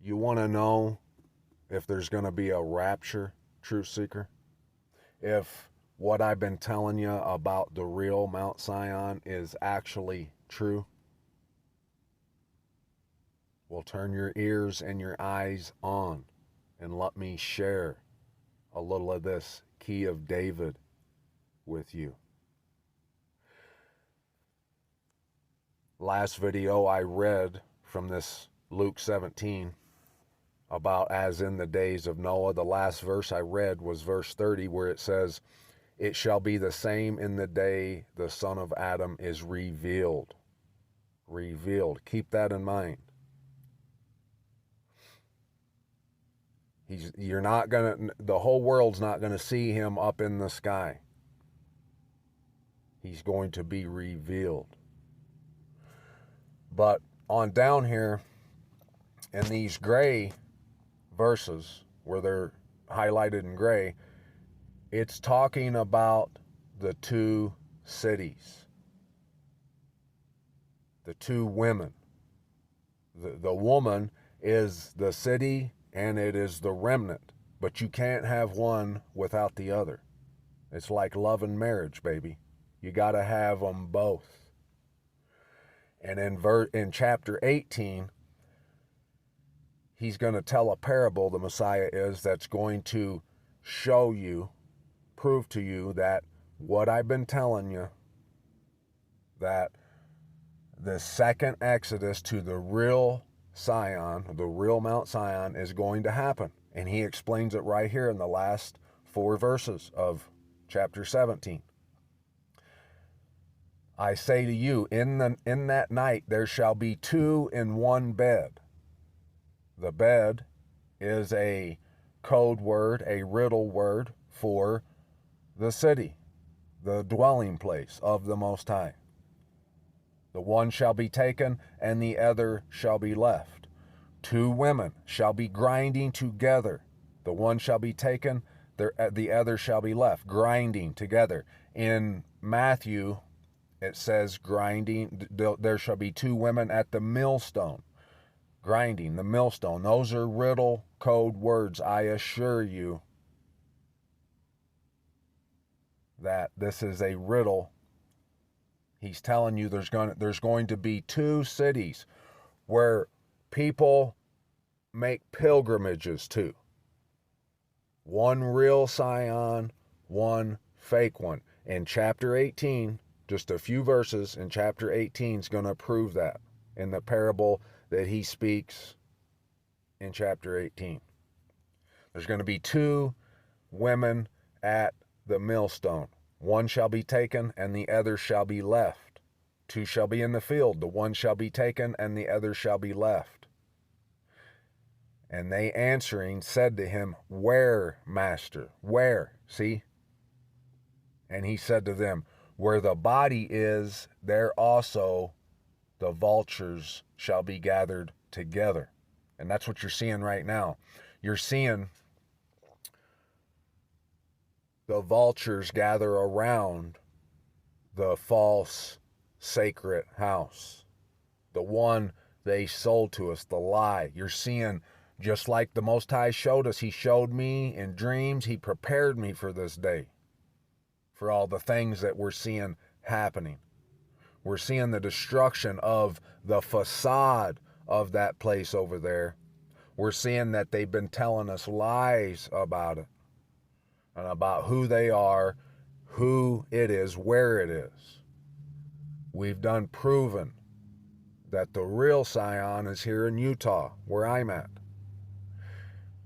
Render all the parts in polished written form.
You want to know if there's going to be a rapture, truth seeker? If what I've been telling you about the real Mount Zion is actually true? Well, turn your ears and your eyes on and let me share a little of this key of David with you. Last video I read from this Luke 17 about as in the days of Noah. The last verse I read was verse 30, where it says, "It shall be the same in the day the Son of Adam is revealed." Revealed. Keep that in mind. The whole world's not gonna see him up in the sky. He's going to be revealed. But on down here in these gray verses where they're highlighted in gray, it's talking about the two cities, the two women. The woman is the city and it is the remnant, but you can't have one without the other. It's like love and marriage, baby. You got to have them both. And in chapter 18, he's going to tell a parable, the Messiah is, that's going to show you, prove to you that what I've been telling you, that the second Exodus to the real Zion, the real Mount Zion, is going to happen. And he explains it right here in the last 4 verses of chapter 17. I say to you, in that night there shall be 2 in one bed. The bed is a code word, a riddle word for the city, the dwelling place of the Most High. The one shall be taken and the other shall be left. 2 women shall be grinding together. The one shall be taken, the other shall be left, grinding together. In Matthew, it says grinding, there shall be 2 women at the millstone. Grinding, the millstone. Those are riddle code words. I assure you that this is a riddle. He's telling you there's going to be 2 cities where people make pilgrimages to. One real Zion, one fake one. In chapter 18, just a few verses in chapter 18 is going to prove that in the parable that he speaks in chapter 18. There's going to be 2 women at the millstone. One shall be taken and the other shall be left. 2 shall be in the field. The one shall be taken and the other shall be left. And they answering said to him, Where, master? Where? See? And he said to them, Where the body is, there also the vultures shall be gathered together. And that's what you're seeing right now. You're seeing the vultures gather around the false sacred house, the one they sold to us, the lie. You're seeing, just like the Most High showed us, he showed me in dreams, he prepared me for this day, for all the things that we're seeing happening. We're seeing the destruction of the facade of that place over there. We're seeing that they've been telling us lies about it and about who they are, who it is, where it is. We've done proven that the real Zion is here in Utah, where I'm at.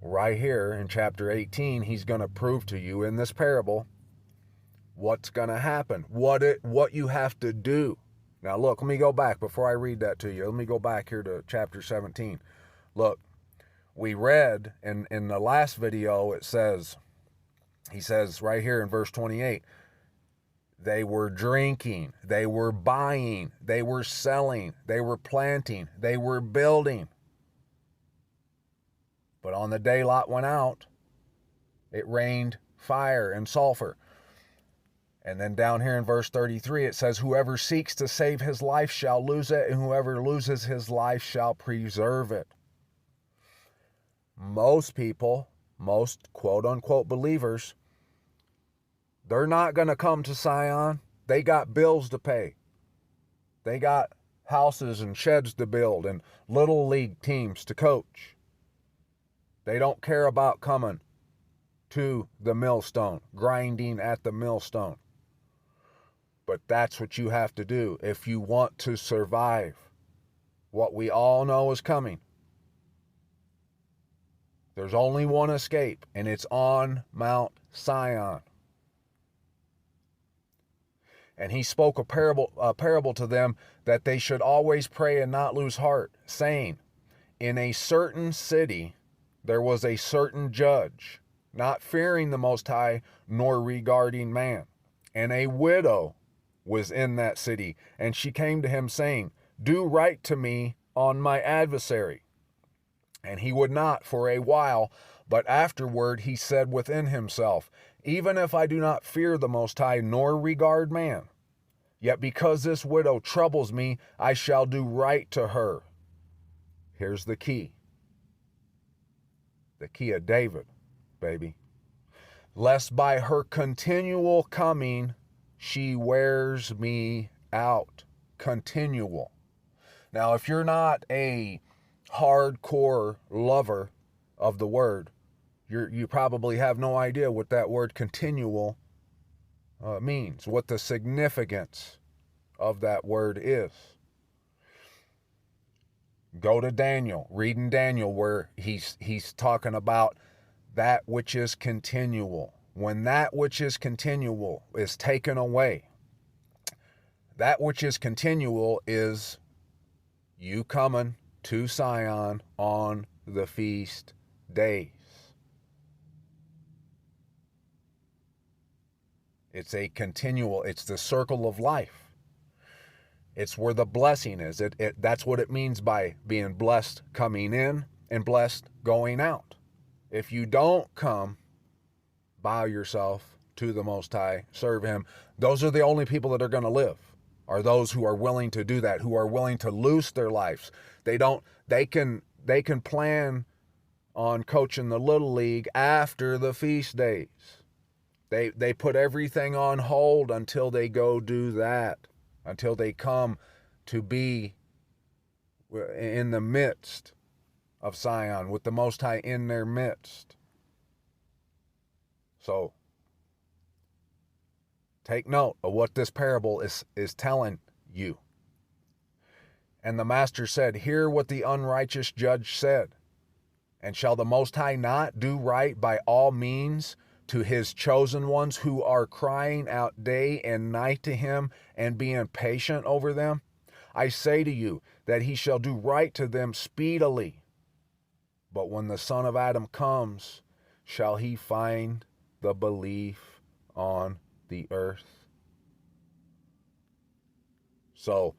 Right here in chapter 18, he's going to prove to you in this parable what's going to happen, what you have to do. Now look, let me go back before I read that to you. Let me go back here to chapter 17. Look, we read in the last video, he says right here in verse 28, they were drinking, they were buying, they were selling, they were planting, they were building. But on the day Lot went out, it rained fire and sulfur. And then down here in verse 33, it says, Whoever seeks to save his life shall lose it, and whoever loses his life shall preserve it. most people, most quote-unquote believers, they're not going to come to Zion. They got bills to pay. They got houses and sheds to build and little league teams to coach. They don't care about coming to the millstone, grinding at the millstone. But that's what you have to do if you want to survive what we all know is coming. There's only one escape, and it's on Mount Zion. And he spoke a parable to them that they should always pray and not lose heart, saying, in a certain city there was a certain judge, not fearing the Most High, nor regarding man. And a widow was in that city, and she came to him, saying, do right to me on my adversary. And he would not for a while, but afterward he said within himself, even if I do not fear the Most High, nor regard man, yet because this widow troubles me, I shall do right to her. Here's the key. The key of David, baby. Lest by her continual coming, she wears me out. Continual. Now, if you're not a hardcore lover of the word, you probably have no idea what that word continual means, what the significance of that word is. Go to Daniel, read in Daniel where he's talking about that which is continual. When that which is continual is taken away, that which is continual is you coming to Zion on the feast days. It's a continual, it's the circle of life. It's where the blessing is. That's what it means by being blessed coming in and blessed going out. If you don't come, bow yourself to the Most High, serve him, those are the only people that are going to live, are those who are willing to do that, who are willing to loose their lives. They can plan on coaching the little league after the feast days. They put everything on hold until they go do that, until they come to be in the midst of Zion, with the Most High in their midst. So, take note of what this parable is telling you. And the master said, hear what the unrighteous judge said. And shall the Most High not do right by all means to his chosen ones who are crying out day and night to him and being patient over them? I say to you that he shall do right to them speedily. But when the Son of Adam comes, shall he find the belief on the earth? So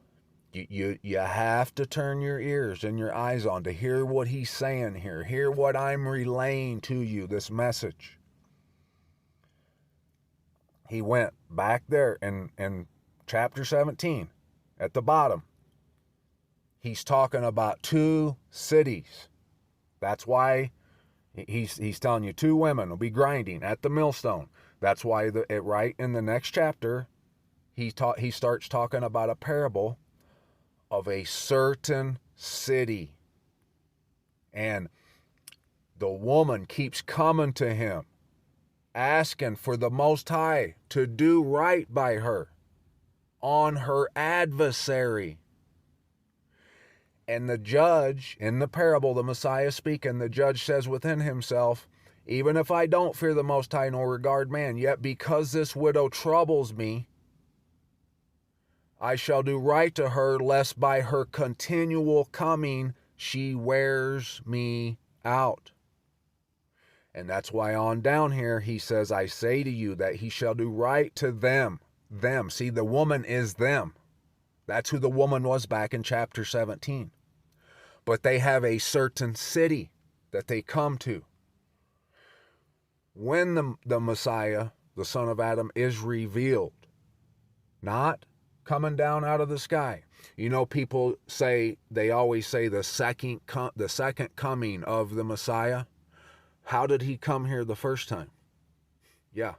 you have to turn your ears and your eyes on to hear what he's saying here. Hear what I'm relaying to you, this message. He went back there in chapter 17 at the bottom. He's talking about two cities. That's why he's telling you 2 women will be grinding at the millstone. That's why right in the next chapter, he starts talking about a parable of a certain city. And the woman keeps coming to him, asking for the Most High to do right by her on her adversary. And the judge, in the parable, the Messiah speaking, the judge says within himself, even if I don't fear the Most High nor regard man, yet because this widow troubles me, I shall do right to her, lest by her continual coming she wears me out. And that's why on down here he says, I say to you that he shall do right to them. Them. See, the woman is them. That's who the woman was back in chapter 17. But they have a certain city that they come to. When the Messiah, the Son of Adam, is revealed, not coming down out of the sky. You know, people say, they always say the second coming of the Messiah. How did he come here the first time? Yeah,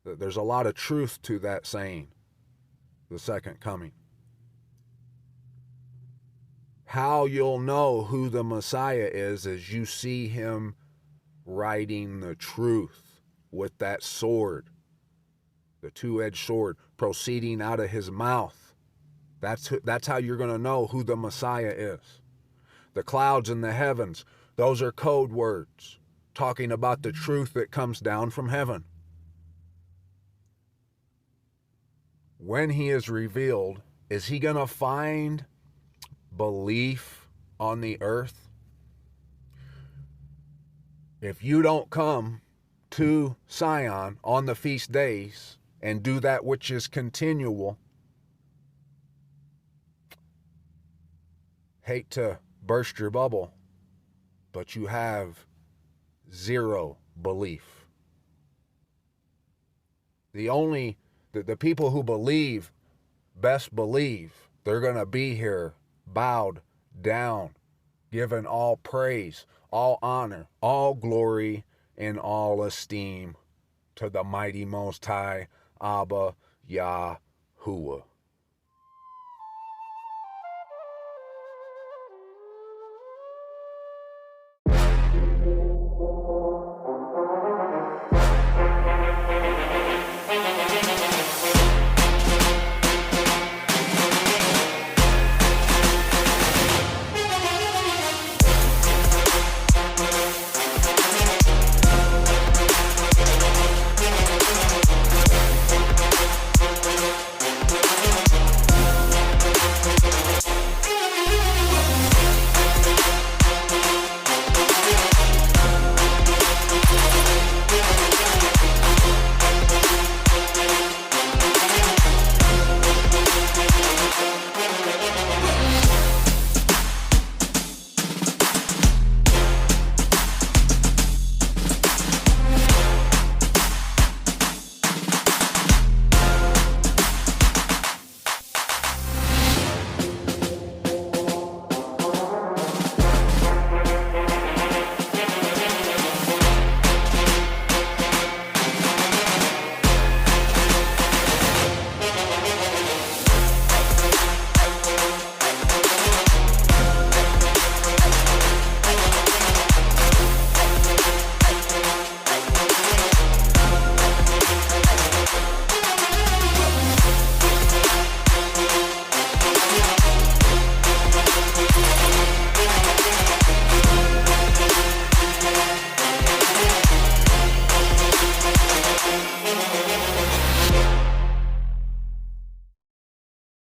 there's a lot of truth to that saying, the second coming. How you'll know who the Messiah is you see him writing the truth with that sword, the two-edged sword, proceeding out of his mouth. That's how you're going to know who the Messiah is. The clouds in the heavens, those are code words talking about the truth that comes down from heaven. When he is revealed, is he going to find belief on the earth? If you don't come to Sion on the feast days and do that which is continual, hate to burst your bubble, but you have zero belief. The people who believe best believe they're going to be here bowed down, given all praise, all honor, all glory, and all esteem to the mighty Most High, Abba Yahuwah.